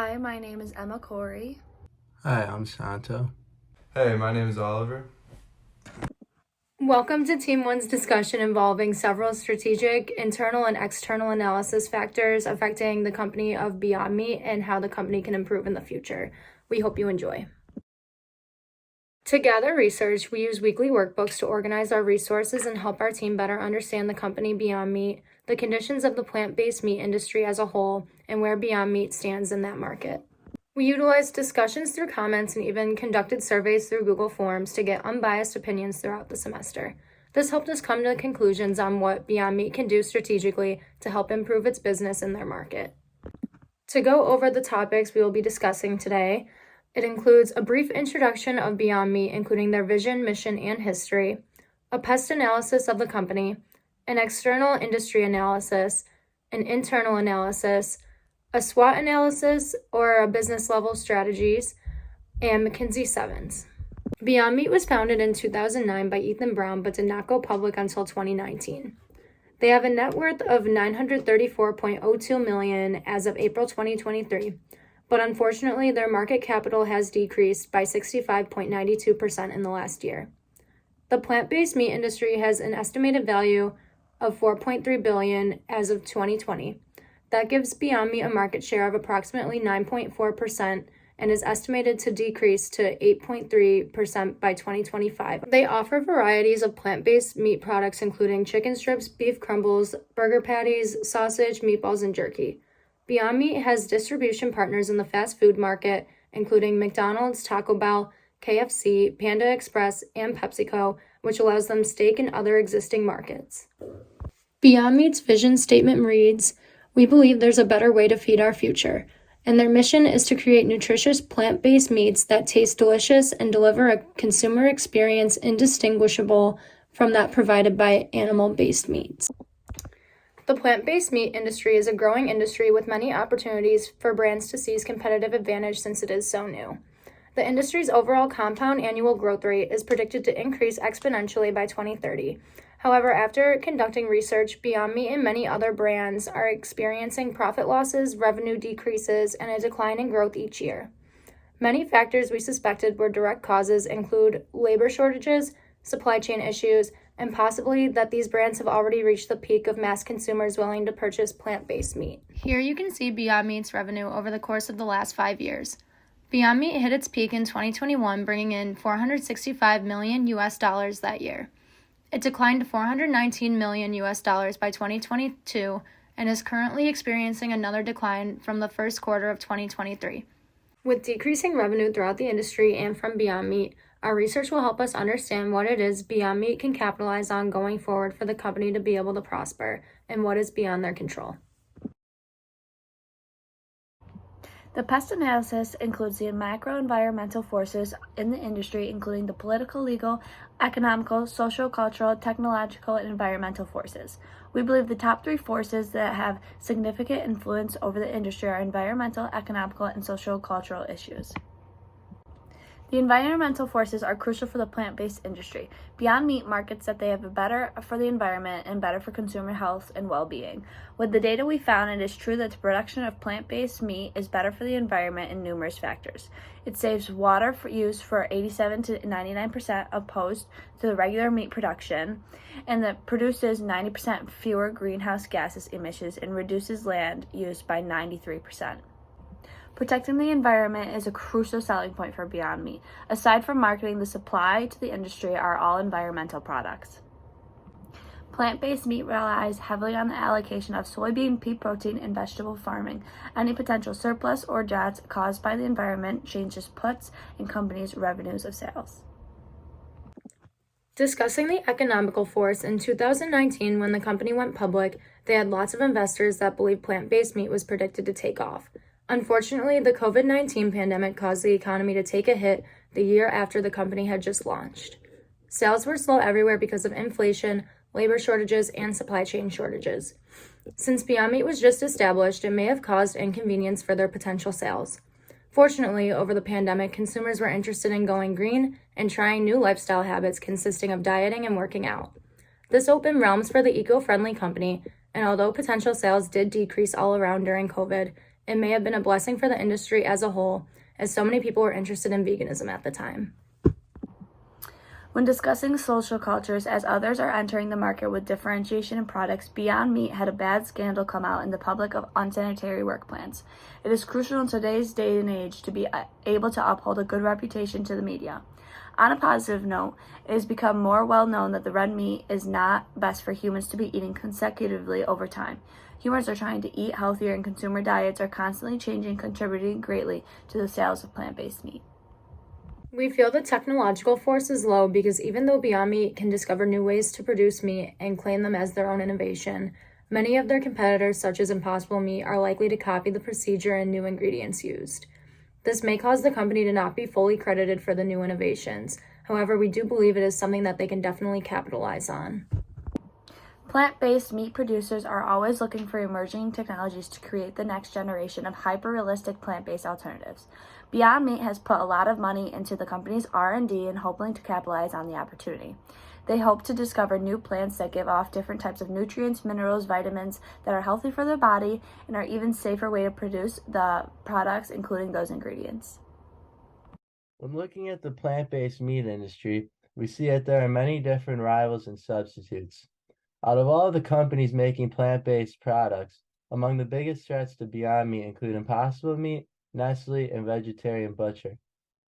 Hi, my name is Emma Corey. Hi, I'm Santo. Hey, my name is Oliver. Welcome to Team One's discussion involving several strategic, internal, and external analysis factors affecting the company of Beyond Meat and how the company can improve in the future. We hope you enjoy. To gather research, we use weekly workbooks to organize our resources and help our team better understand the company Beyond Meat, the conditions of the plant-based meat industry as a whole, and where Beyond Meat stands in that market. We utilized discussions through comments and even conducted surveys through Google Forms to get unbiased opinions throughout the semester. This helped us come to conclusions on what Beyond Meat can do strategically to help improve its business in their market. To go over the topics we will be discussing today, it includes a brief introduction of Beyond Meat, including their vision, mission, and history, a pest analysis of the company, an external industry analysis, an internal analysis, a SWOT analysis or a business level strategies, and McKinsey Sevens. Beyond Meat was founded in 2009 by Ethan Brown but did not go public until 2019. They have a net worth of $934.02 million as of April 2023, but unfortunately their market capital has decreased by 65.92% in the last year. The plant-based meat industry has an estimated value of $4.3 billion as of 2020. That gives Beyond Meat a market share of approximately 9.4% and is estimated to decrease to 8.3% by 2025. They offer varieties of plant-based meat products including chicken strips, beef crumbles, burger patties, sausage, meatballs, and jerky. Beyond Meat has distribution partners in the fast food market, including McDonald's, Taco Bell, KFC, Panda Express, and PepsiCo, which allows them stake in other existing markets. Beyond Meat's vision statement reads, "We believe there's a better way to feed our future," and their mission is to create nutritious plant-based meats that taste delicious and deliver a consumer experience indistinguishable from that provided by animal-based meats. The plant-based meat industry is a growing industry with many opportunities for brands to seize competitive advantage since it is so new. The industry's overall compound annual growth rate is predicted to increase exponentially by 2030. However, after conducting research, Beyond Meat and many other brands are experiencing profit losses, revenue decreases, and a decline in growth each year. Many factors we suspected were direct causes include labor shortages, supply chain issues, and possibly that these brands have already reached the peak of mass consumers willing to purchase plant-based meat. Here you can see Beyond Meat's revenue over the course of the last 5 years. Beyond Meat hit its peak in 2021, bringing in $465 million that year. It declined to $419 million by 2022 and is currently experiencing another decline from the first quarter of 2023. With decreasing revenue throughout the industry and from Beyond Meat, our research will help us understand what it is Beyond Meat can capitalize on going forward for the company to be able to prosper and what is beyond their control. The pest analysis includes the macro-environmental forces in the industry, including the political, legal, economical, social, cultural, technological, and environmental forces. We believe the top 3 forces that have significant influence over the industry are environmental, economical, and social-cultural issues. The environmental forces are crucial for the plant-based industry. Beyond Meat markets that they have better for the environment and better for consumer health and well-being. With the data we found, it is true that the production of plant-based meat is better for the environment in numerous factors. It saves water for use for 87 to 99% opposed to the regular meat production, and that produces 90% fewer greenhouse gases emissions and reduces land use by 93%. Protecting the environment is a crucial selling point for Beyond Meat. Aside from marketing, the supply to the industry are all environmental products. Plant-based meat relies heavily on the allocation of soybean, pea protein, and vegetable farming. Any potential surplus or debt caused by the environment changes puts in companies' revenues of sales. Discussing the economical force, in 2019, when the company went public, they had lots of investors that believed plant-based meat was predicted to take off. Unfortunately, the COVID-19 pandemic caused the economy to take a hit the year after the company had just launched. Sales were slow everywhere because of inflation, labor shortages, and supply chain shortages. Since Beyond Meat was just established, it may have caused inconvenience for their potential sales. Fortunately, over the pandemic, consumers were interested in going green and trying new lifestyle habits consisting of dieting and working out. This opened realms for the eco-friendly company, and although potential sales did decrease all around during COVID, It may have been a blessing for the industry as a whole, as so many people were interested in veganism at the time. When discussing social cultures, as others are entering the market with differentiation in products, Beyond Meat had a bad scandal come out in the public of unsanitary work plans. It is crucial in today's day and age to be able to uphold a good reputation to the media. On a positive note, it has become more well known that the red meat is not best for humans to be eating consecutively over time. Humans are trying to eat healthier, and consumer diets are constantly changing, contributing greatly to the sales of plant-based meat. We feel the technological force is low because even though Beyond Meat can discover new ways to produce meat and claim them as their own innovation, many of their competitors, such as Impossible Meat, are likely to copy the procedure and new ingredients used. This may cause the company to not be fully credited for the new innovations. However, we do believe it is something that they can definitely capitalize on. Plant-based meat producers are always looking for emerging technologies to create the next generation of hyper-realistic plant-based alternatives. Beyond Meat has put a lot of money into the company's R&D and hoping to capitalize on the opportunity. They hope to discover new plants that give off different types of nutrients, minerals, vitamins that are healthy for the body and are even safer way to produce the products, including those ingredients. When looking at the plant-based meat industry, we see that there are many different rivals and substitutes. Out of all the companies making plant-based products, among the biggest threats to Beyond Meat include Impossible Meat, Nestle, and Vegetarian Butcher.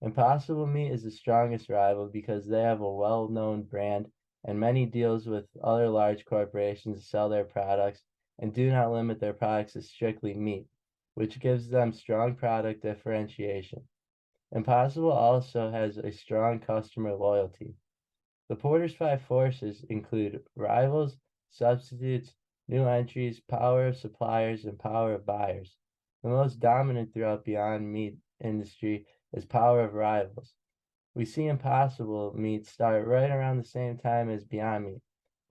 Impossible Meat is the strongest rival because they have a well-known brand and many deals with other large corporations to sell their products and do not limit their products to strictly meat, which gives them strong product differentiation. Impossible also has a strong customer loyalty. The Porter's five forces include rivals, substitutes, new entries, power of suppliers, and power of buyers. The most dominant throughout Beyond Meat industry is power of rivals. We see Impossible Meat start right around the same time as Beyond Meat,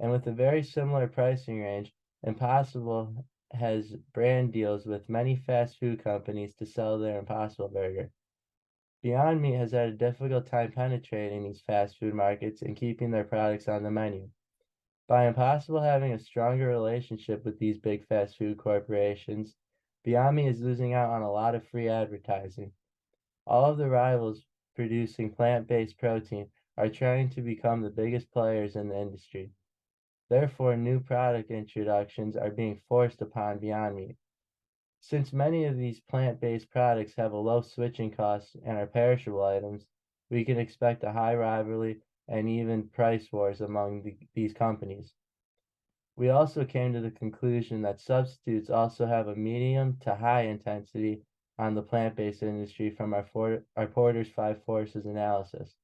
and with a very similar pricing range, Impossible has brand deals with many fast food companies to sell their Impossible Burger. Beyond Meat has had a difficult time penetrating these fast food markets and keeping their products on the menu. By Impossible having a stronger relationship with these big fast food corporations, Beyond Meat is losing out on a lot of free advertising. All of the rivals producing plant-based protein are trying to become the biggest players in the industry. Therefore, new product introductions are being forced upon Beyond Meat. Since many of these plant-based products have a low switching cost and are perishable items, we can expect a high rivalry and even price wars among these companies. We also came to the conclusion that substitutes also have a medium to high intensity on the plant-based industry from our Porter's Five Forces analysis.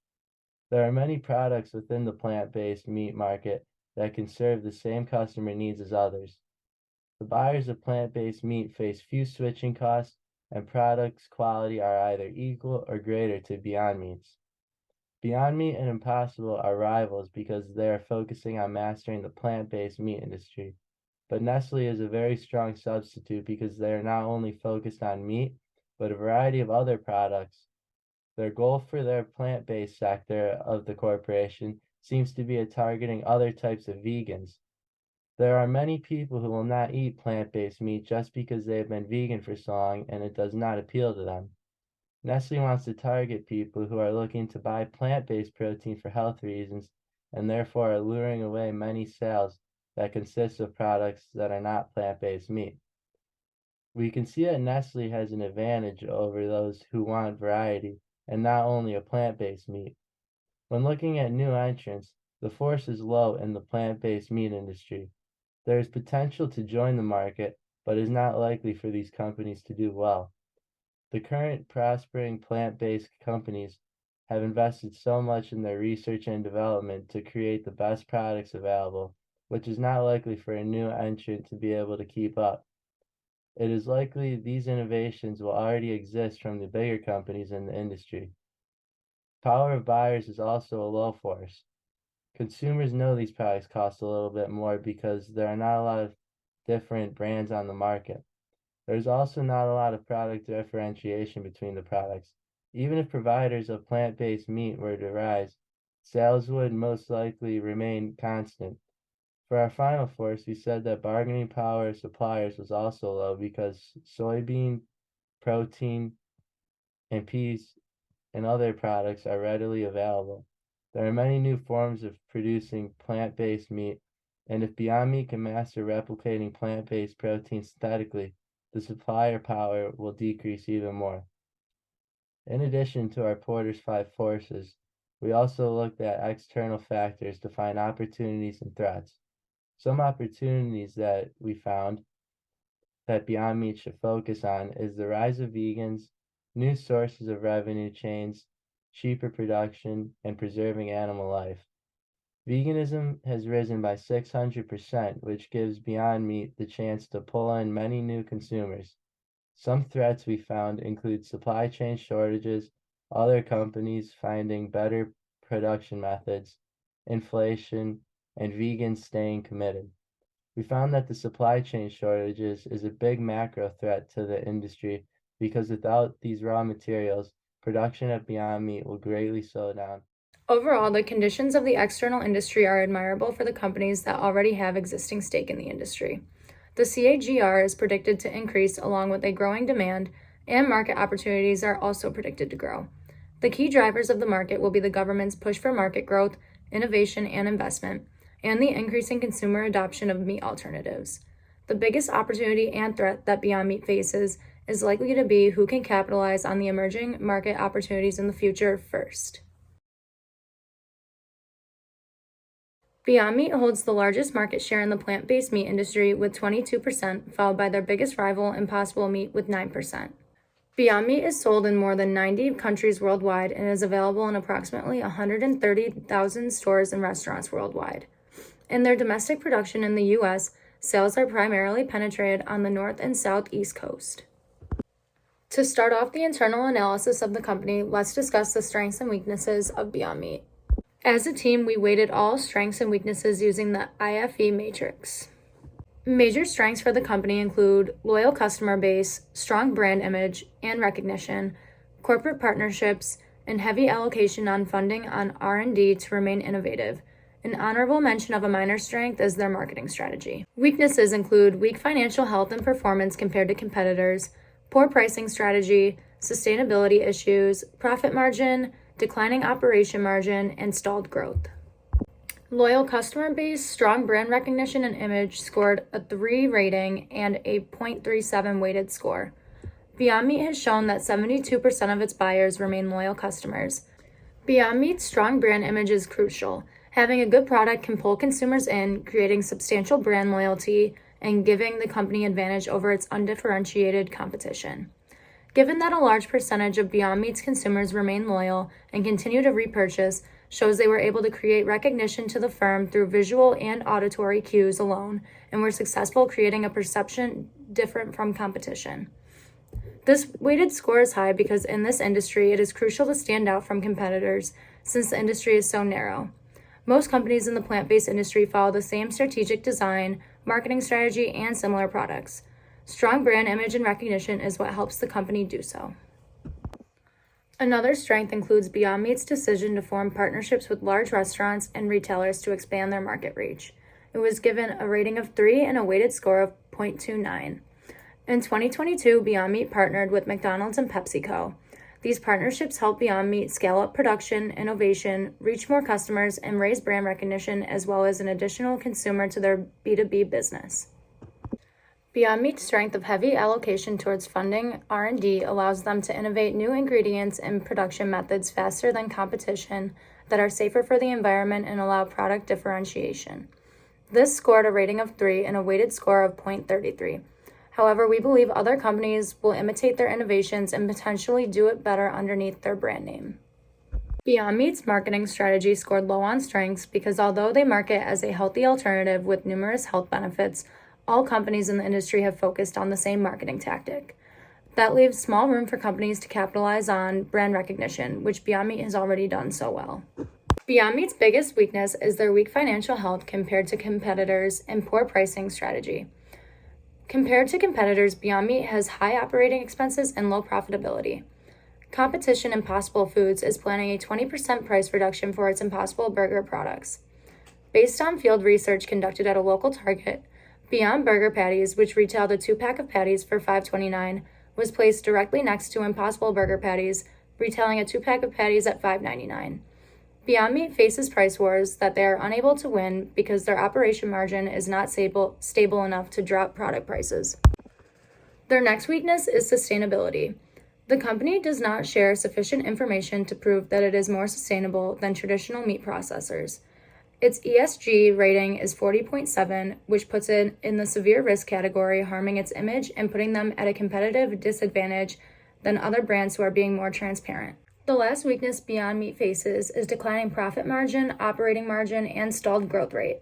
There are many products within the plant-based meat market that can serve the same customer needs as others. The buyers of plant-based meat face few switching costs, and products' quality are either equal or greater to Beyond Meat's. Beyond Meat and Impossible are rivals because they are focusing on mastering the plant-based meat industry. But Nestle is a very strong substitute because they are not only focused on meat, but a variety of other products. Their goal for their plant-based sector of the corporation seems to be targeting other types of vegans. There are many people who will not eat plant-based meat just because they have been vegan for so long and it does not appeal to them. Nestle wants to target people who are looking to buy plant-based protein for health reasons and therefore are luring away many sales that consist of products that are not plant-based meat. We can see that Nestle has an advantage over those who want variety and not only a plant-based meat. When looking at new entrants, the force is low in the plant-based meat industry. There is potential to join the market, but it is not likely for these companies to do well. The current prospering plant-based companies have invested so much in their research and development to create the best products available, which is not likely for a new entrant to be able to keep up. It is likely these innovations will already exist from the bigger companies in the industry. Power of buyers is also a low force. Consumers know these products cost a little bit more because there are not a lot of different brands on the market. There's also not a lot of product differentiation between the products. Even if providers of plant-based meat were to rise, sales would most likely remain constant. For our final force, we said that bargaining power of suppliers was also low because soybean protein, and peas and other products are readily available. There are many new forms of producing plant-based meat, and if Beyond Meat can master replicating plant-based protein synthetically, the supplier power will decrease even more. In addition to our Porter's 5 forces, we also looked at external factors to find opportunities and threats. Some opportunities that we found that Beyond Meat should focus on is the rise of vegans, new sources of revenue chains, cheaper production, and preserving animal life. Veganism has risen by 600%, which gives Beyond Meat the chance to pull in many new consumers. Some threats we found include supply chain shortages, other companies finding better production methods, inflation, and vegans staying committed. We found that the supply chain shortages is a big macro threat to the industry because without these raw materials, production at Beyond Meat will greatly slow down. Overall, the conditions of the external industry are admirable for the companies that already have existing stake in the industry. The CAGR is predicted to increase along with a growing demand, and market opportunities are also predicted to grow. The key drivers of the market will be the government's push for market growth, innovation, and investment, and the increasing consumer adoption of meat alternatives. The biggest opportunity and threat that Beyond Meat faces is likely to be who can capitalize on the emerging market opportunities in the future first. Beyond Meat holds the largest market share in the plant-based meat industry with 22%, followed by their biggest rival, Impossible Meat, with 9%. Beyond Meat is sold in more than 90 countries worldwide and is available in approximately 130,000 stores and restaurants worldwide. In their domestic production in the U.S., sales are primarily penetrated on the North and Southeast coast. To start off the internal analysis of the company, let's discuss the strengths and weaknesses of Beyond Meat. As a team, we weighted all strengths and weaknesses using the IFE matrix. Major strengths for the company include loyal customer base, strong brand image and recognition, corporate partnerships, and heavy allocation on funding on R&D to remain innovative. An honorable mention of a minor strength is their marketing strategy. Weaknesses include weak financial health and performance compared to competitors, poor pricing strategy, sustainability issues, profit margin, declining operation margin, and stalled growth. Loyal customer base, strong brand recognition and image scored a 3 rating and a 0.37 weighted score. Beyond Meat has shown that 72% of its buyers remain loyal customers. Beyond Meat's strong brand image is crucial. Having a good product can pull consumers in, creating substantial brand loyalty and giving the company advantage over its undifferentiated competition. Given that a large percentage of Beyond Meat's consumers remain loyal and continue to repurchase, shows they were able to create recognition to the firm through visual and auditory cues alone, and were successful creating a perception different from competition. This weighted score is high because in this industry, it is crucial to stand out from competitors since the industry is so narrow. Most companies in the plant-based industry follow the same strategic design, marketing strategy, and similar products. Strong brand image and recognition is what helps the company do so. Another strength includes Beyond Meat's decision to form partnerships with large restaurants and retailers to expand their market reach. It was given a rating of 3 and a weighted score of 0.29. In 2022, Beyond Meat partnered with McDonald's and PepsiCo. These partnerships help Beyond Meat scale up production, innovation, reach more customers, and raise brand recognition as well as an additional consumer to their B2B business. Beyond Meat's strength of heavy allocation towards funding R&D allows them to innovate new ingredients and production methods faster than competition that are safer for the environment and allow product differentiation. This scored a rating of 3 and a weighted score of 0.33. However, we believe other companies will imitate their innovations and potentially do it better underneath their brand name. Beyond Meat's marketing strategy scored low on strengths because although they market as a healthy alternative with numerous health benefits, all companies in the industry have focused on the same marketing tactic. That leaves small room for companies to capitalize on brand recognition, which Beyond Meat has already done so well. Beyond Meat's biggest weakness is their weak financial health compared to competitors and poor pricing strategy. Compared to competitors, Beyond Meat has high operating expenses and low profitability. Competition Impossible Foods is planning a 20% price reduction for its Impossible Burger products. Based on field research conducted at a local Target, Beyond Burger patties, which retailed a 2-pack of patties for $5.29, was placed directly next to Impossible Burger patties, retailing a 2-pack of patties at $5.99. Beyond Meat faces price wars that they are unable to win because their operation margin is not stable enough to drop product prices. Their next weakness is sustainability. The company does not share sufficient information to prove that it is more sustainable than traditional meat processors. Its ESG rating is 40.7, which puts it in the severe risk category, harming its image and putting them at a competitive disadvantage than other brands who are being more transparent. The last weakness Beyond Meat faces is declining profit margin, operating margin, and stalled growth rate.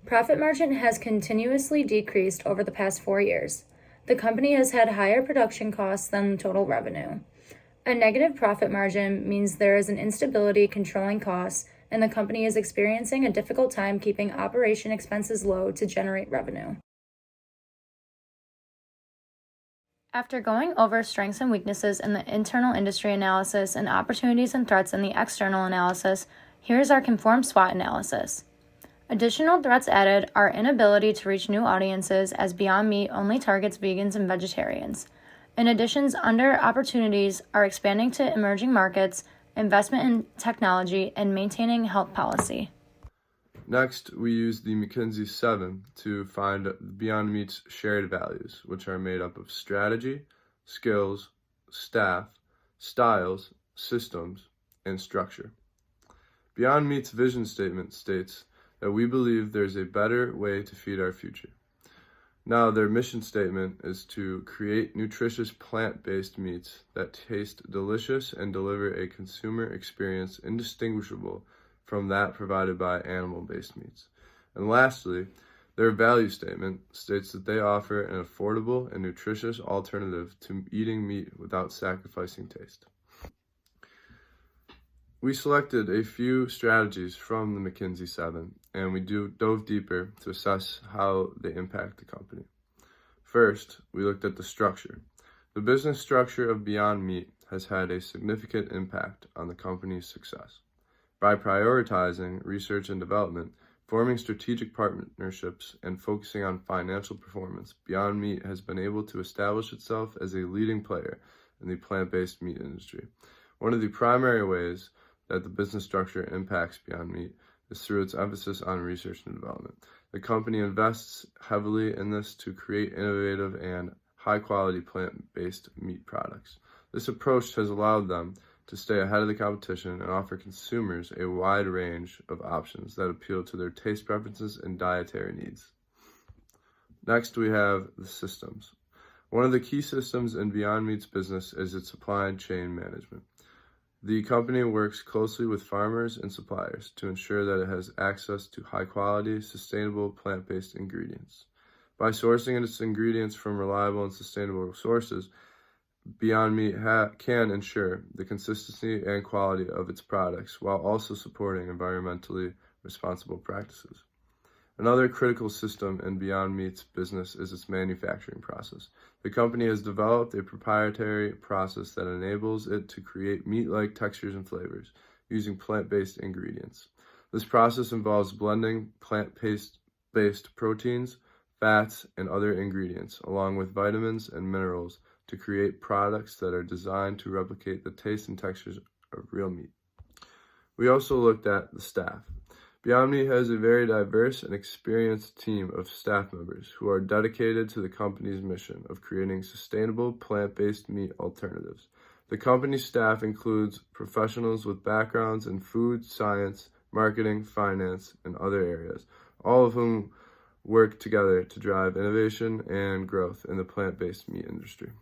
Profit margin has continuously decreased over the past 4 years. The company has had higher production costs than total revenue. A negative profit margin means there is an instability controlling costs, and the company is experiencing a difficult time keeping operation expenses low to generate revenue. After going over strengths and weaknesses in the internal industry analysis and opportunities and threats in the external analysis, here's our conformed SWOT analysis. Additional threats added are inability to reach new audiences, as Beyond Meat only targets vegans and vegetarians. In addition, under opportunities are expanding to emerging markets, investment in technology, and maintaining health policy. Next, we use the McKinsey 7 to find Beyond Meat's shared values, which are made up of strategy, skills, staff, styles, systems, and structure. Beyond Meat's vision statement states that we believe there's a better way to feed our future. Now, their mission statement is to create nutritious plant-based meats that taste delicious and deliver a consumer experience indistinguishable from that provided by animal-based meats. And lastly, their value statement states that they offer an affordable and nutritious alternative to eating meat without sacrificing taste. We selected a few strategies from the McKinsey 7, and we dove deeper to assess how they impact the company. First, we looked at the structure. The business structure of Beyond Meat has had a significant impact on the company's success. By prioritizing research and development, forming strategic partnerships, and focusing on financial performance, Beyond Meat has been able to establish itself as a leading player in the plant-based meat industry. One of the primary ways that the business structure impacts Beyond Meat is through its emphasis on research and development. The company invests heavily in this to create innovative and high-quality plant-based meat products. This approach has allowed them to stay ahead of the competition and offer consumers a wide range of options that appeal to their taste preferences and dietary needs. Next, we have the systems. One of the key systems in Beyond Meat's business is its supply chain management. The company works closely with farmers and suppliers to ensure that it has access to high-quality, sustainable plant-based ingredients. By sourcing its ingredients from reliable and sustainable sources, Beyond Meat can ensure the consistency and quality of its products while also supporting environmentally responsible practices. Another critical system in Beyond Meat's business is its manufacturing process. The company has developed a proprietary process that enables it to create meat-like textures and flavors using plant-based ingredients. This process involves blending plant-based proteins, fats, and other ingredients, along with vitamins and minerals, to create products that are designed to replicate the taste and textures of real meat. We also looked at the staff. Beyond Meat has a very diverse and experienced team of staff members who are dedicated to the company's mission of creating sustainable plant-based meat alternatives. The company's staff includes professionals with backgrounds in food, science, marketing, finance, and other areas, all of whom work together to drive innovation and growth in the plant-based meat industry.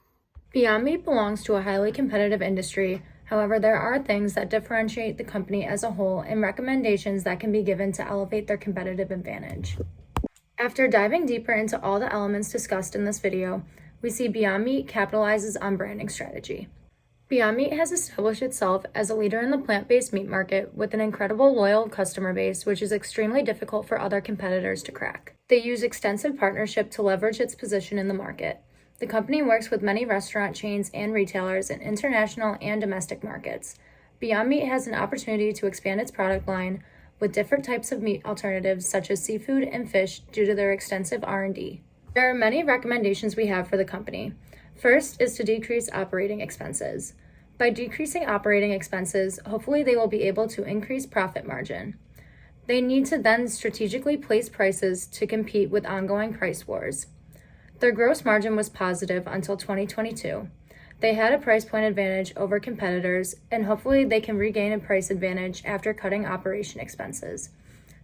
Beyond Meat belongs to a highly competitive industry. However, there are things that differentiate the company as a whole and recommendations that can be given to elevate their competitive advantage. After diving deeper into all the elements discussed in this video, we see Beyond Meat capitalizes on branding strategy. Beyond Meat has established itself as a leader in the plant-based meat market with an incredible loyal customer base, which is extremely difficult for other competitors to crack. They use extensive partnership to leverage its position in the market. The company works with many restaurant chains and retailers in international and domestic markets. Beyond Meat has an opportunity to expand its product line with different types of meat alternatives such as seafood and fish due to their extensive R&D. There are many recommendations we have for the company. First is to decrease operating expenses. By decreasing operating expenses, hopefully they will be able to increase profit margin. They need to then strategically place prices to compete with ongoing price wars. Their gross margin was positive until 2022. They had a price point advantage over competitors, and hopefully they can regain a price advantage after cutting operation expenses.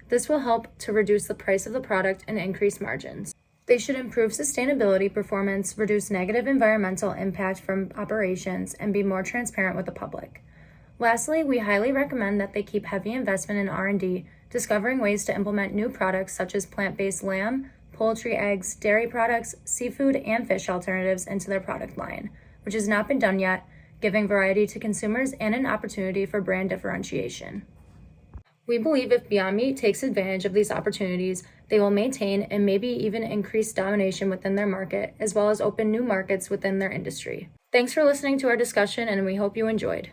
This will help to reduce the price of the product and increase margins. They should improve sustainability performance, reduce negative environmental impact from operations, and be more transparent with the public. Lastly, we highly recommend that they keep heavy investment in R&D, discovering ways to implement new products such as plant-based lamb, poultry, eggs, dairy products, seafood, and fish alternatives into their product line, which has not been done yet, giving variety to consumers and an opportunity for brand differentiation. We believe if Beyond Meat takes advantage of these opportunities, they will maintain and maybe even increase domination within their market, as well as open new markets within their industry. Thanks for listening to our discussion, and we hope you enjoyed.